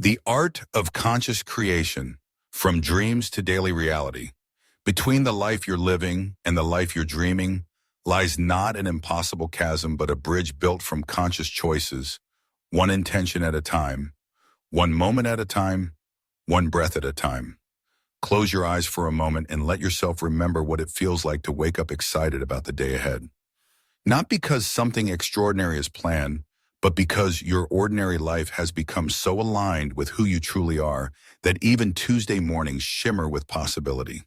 The art of conscious creation, from dreams to daily reality. Between the life you're living and the life you're dreaming lies not an impossible chasm, but a bridge built from conscious choices, one intention at a time, one moment at a time, one breath at a time. Close your eyes for a moment and let yourself remember what it feels like to wake up excited about the day ahead. Not because something extraordinary is planned, but because your ordinary life has become so aligned with who you truly are that even Tuesday mornings shimmer with possibility.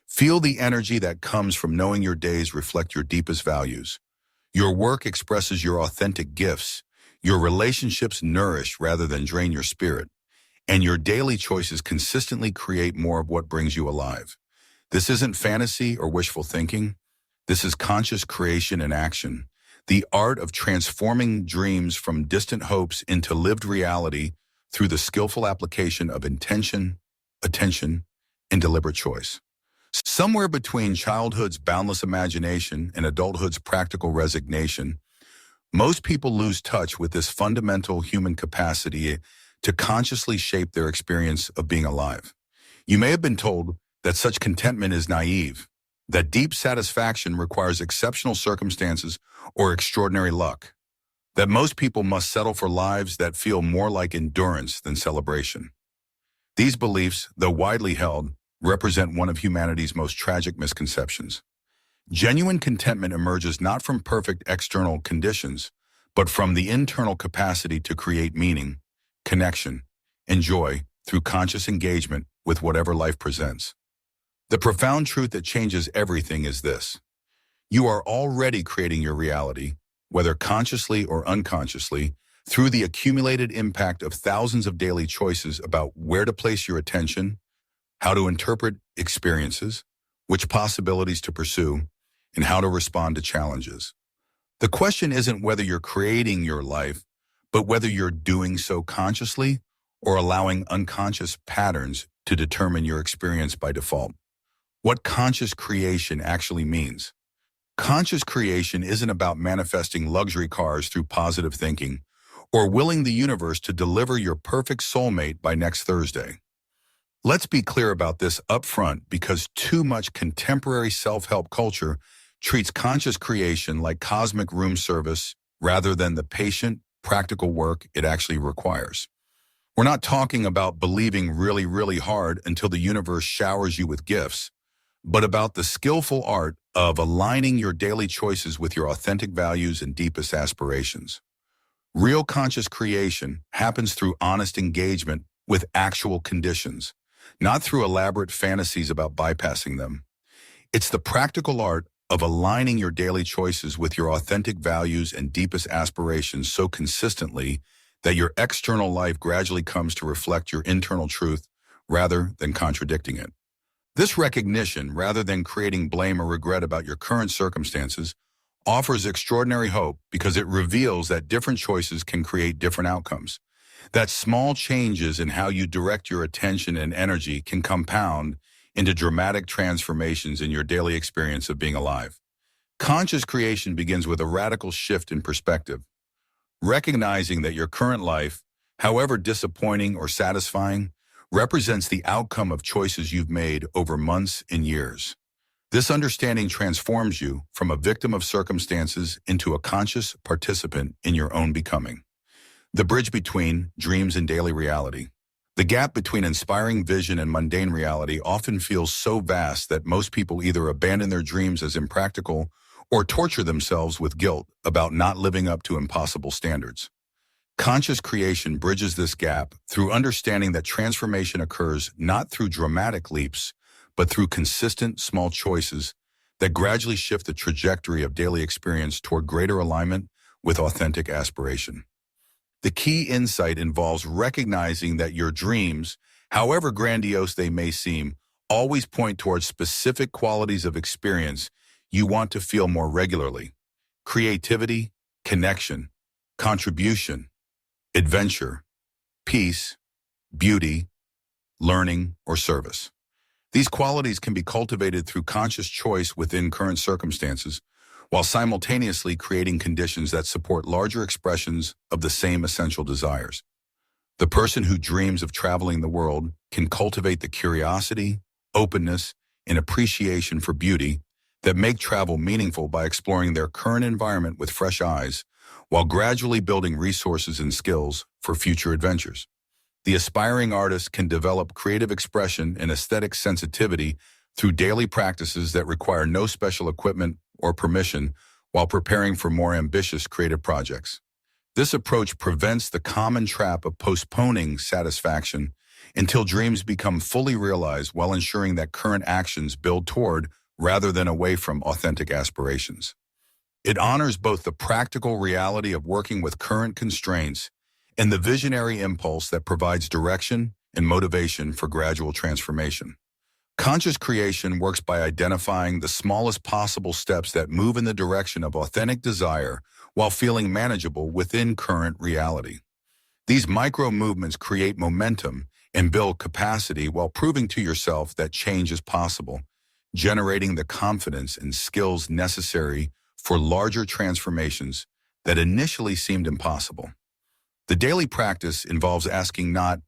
Feel the energy that comes from knowing your days reflect your deepest values. Your work expresses your authentic gifts. Your relationships nourish rather than drain your spirit. And your daily choices consistently create more of what brings you alive. This isn't fantasy or wishful thinking. This is conscious creation in action. The art of transforming dreams from distant hopes into lived reality through the skillful application of intention, attention, and deliberate choice. Somewhere between childhood's boundless imagination and adulthood's practical resignation, most people lose touch with this fundamental human capacity to consciously shape their experience of being alive. You may have been told that such contentment is naive, that deep satisfaction requires exceptional circumstances or extraordinary luck, that most people must settle for lives that feel more like endurance than celebration. These beliefs, though widely held, represent one of humanity's most tragic misconceptions. Genuine contentment emerges not from perfect external conditions, but from the internal capacity to create meaning, connection, and joy through conscious engagement with whatever life presents. The profound truth that changes everything is this: you are already creating your reality, whether consciously or unconsciously, through the accumulated impact of thousands of daily choices about where to place your attention, how to interpret experiences, which possibilities to pursue, and how to respond to challenges. The question isn't whether you're creating your life, but whether you're doing so consciously or allowing unconscious patterns to determine your experience by default. What conscious creation actually means. Conscious creation isn't about manifesting luxury cars through positive thinking or willing the universe to deliver your perfect soulmate by next Thursday. Let's be clear about this up front, because too much contemporary self-help culture treats conscious creation like cosmic room service rather than the patient, practical work it actually requires. We're not talking about believing really, really hard until the universe showers you with gifts, but about the skillful art of aligning your daily choices with your authentic values and deepest aspirations. Real conscious creation happens through honest engagement with actual conditions, not through elaborate fantasies about bypassing them. It's the practical art of aligning your daily choices with your authentic values and deepest aspirations so consistently that your external life gradually comes to reflect your internal truth rather than contradicting it. This recognition, rather than creating blame or regret about your current circumstances, offers extraordinary hope because it reveals that different choices can create different outcomes, that small changes in how you direct your attention and energy can compound into dramatic transformations in your daily experience of being alive. Conscious creation begins with a radical shift in perspective, recognizing that your current life, however disappointing or satisfying, represents the outcome of choices you've made over months and years. This understanding transforms you from a victim of circumstances into a conscious participant in your own becoming. The bridge between dreams and daily reality. The gap between inspiring vision and mundane reality often feels so vast that most people either abandon their dreams as impractical or torture themselves with guilt about not living up to impossible standards. Conscious creation bridges this gap through understanding that transformation occurs not through dramatic leaps, but through consistent small choices that gradually shift the trajectory of daily experience toward greater alignment with authentic aspiration. The key insight involves recognizing that your dreams, however grandiose they may seem, always point towards specific qualities of experience you want to feel more regularly: creativity, connection, contribution, adventure, peace, beauty, learning, or service. These qualities can be cultivated through conscious choice within current circumstances, while simultaneously creating conditions that support larger expressions of the same essential desires. The person who dreams of traveling the world can cultivate the curiosity, openness, and appreciation for beauty that make travel meaningful by exploring their current environment with fresh eyes, while gradually building resources and skills for future adventures. The aspiring artist can develop creative expression and aesthetic sensitivity through daily practices that require no special equipment or permission while preparing for more ambitious creative projects. This approach prevents the common trap of postponing satisfaction until dreams become fully realized while ensuring that current actions build toward rather than away from authentic aspirations. It honors both the practical reality of working with current constraints and the visionary impulse that provides direction and motivation for gradual transformation. Conscious creation works by identifying the smallest possible steps that move in the direction of authentic desire while feeling manageable within current reality. These micro movements create momentum and build capacity while proving to yourself that change is possible, generating the confidence and skills necessary for larger transformations that initially seemed impossible. The daily practice involves asking not,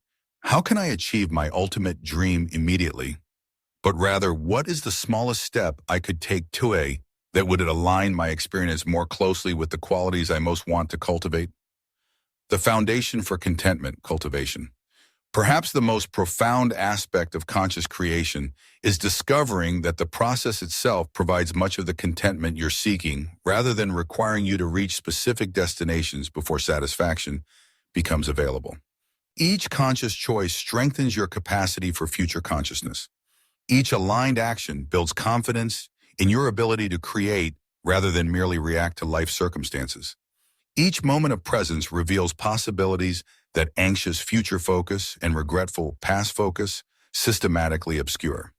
how can I achieve my ultimate dream immediately, but rather, what is the smallest step I could take today that would align my experience more closely with the qualities I most want to cultivate? The foundation for contentment cultivation. Perhaps the most profound aspect of conscious creation is discovering that the process itself provides much of the contentment you're seeking rather than requiring you to reach specific destinations before satisfaction becomes available. Each conscious choice strengthens your capacity for future consciousness. Each aligned action builds confidence in your ability to create rather than merely react to life circumstances. Each moment of presence reveals possibilities that anxious future focus and regretful past focus systematically obscure.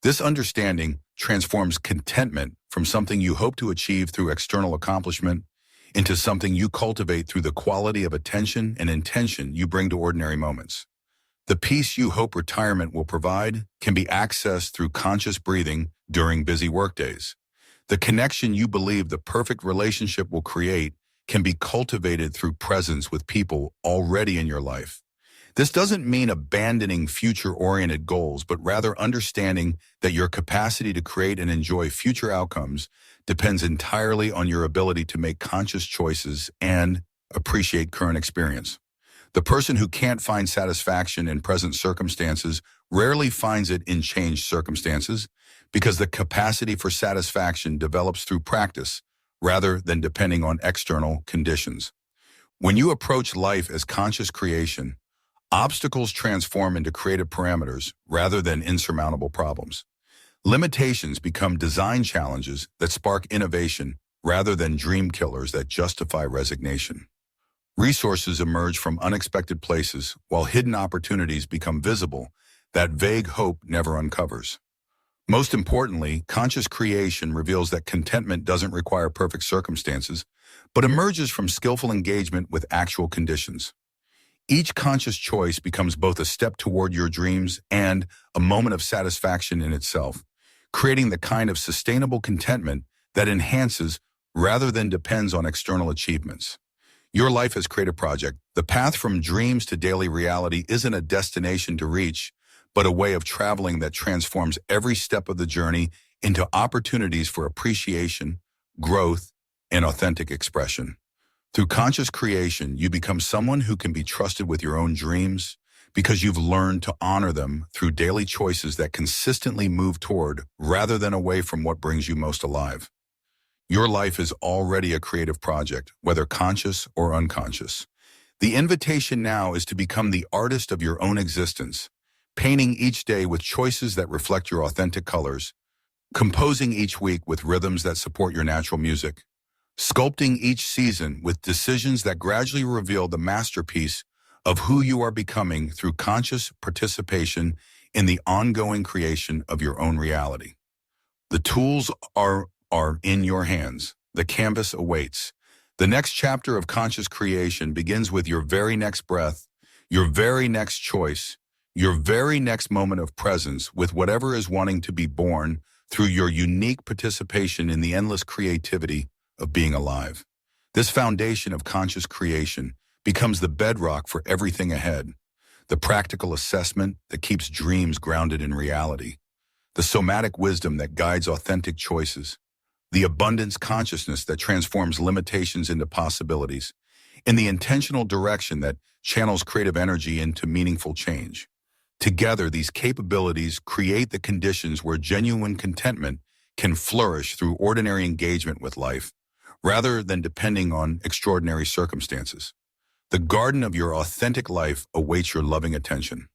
This understanding transforms contentment from something you hope to achieve through external accomplishment into something you cultivate through the quality of attention and intention you bring to ordinary moments. The peace you hope retirement will provide can be accessed through conscious breathing during busy workdays. The connection you believe the perfect relationship will create can be cultivated through presence with people already in your life. This doesn't mean abandoning future-oriented goals, but rather understanding that your capacity to create and enjoy future outcomes depends entirely on your ability to make conscious choices and appreciate current experience. The person who can't find satisfaction in present circumstances rarely finds it in changed circumstances because the capacity for satisfaction develops through practice rather than depending on external conditions. When you approach life as conscious creation, obstacles transform into creative parameters rather than insurmountable problems. Limitations become design challenges that spark innovation rather than dream killers that justify resignation. Resources emerge from unexpected places while hidden opportunities become visible that vague hope never uncovers. Most importantly, conscious creation reveals that contentment doesn't require perfect circumstances, but emerges from skillful engagement with actual conditions. Each conscious choice becomes both a step toward your dreams and a moment of satisfaction in itself, creating the kind of sustainable contentment that enhances rather than depends on external achievements. Your life as creative project, the path from dreams to daily reality isn't a destination to reach, but a way of traveling that transforms every step of the journey into opportunities for appreciation, growth, and authentic expression. Through conscious creation, you become someone who can be trusted with your own dreams because you've learned to honor them through daily choices that consistently move toward rather than away from what brings you most alive. Your life is already a creative project, whether conscious or unconscious. The invitation now is to become the artist of your own existence, painting each day with choices that reflect your authentic colors, composing each week with rhythms that support your natural music, sculpting each season with decisions that gradually reveal the masterpiece of who you are becoming through conscious participation in the ongoing creation of your own reality. The tools are in your hands. The canvas awaits. The next chapter of conscious creation begins with your very next breath, your very next choice, your very next moment of presence with whatever is wanting to be born through your unique participation in the endless creativity of being alive. This foundation of conscious creation becomes the bedrock for everything ahead. The practical assessment that keeps dreams grounded in reality. The somatic wisdom that guides authentic choices. The abundance consciousness that transforms limitations into possibilities. And the intentional direction that channels creative energy into meaningful change. Together, these capabilities create the conditions where genuine contentment can flourish through ordinary engagement with life, rather than depending on extraordinary circumstances. The garden of your authentic life awaits your loving attention.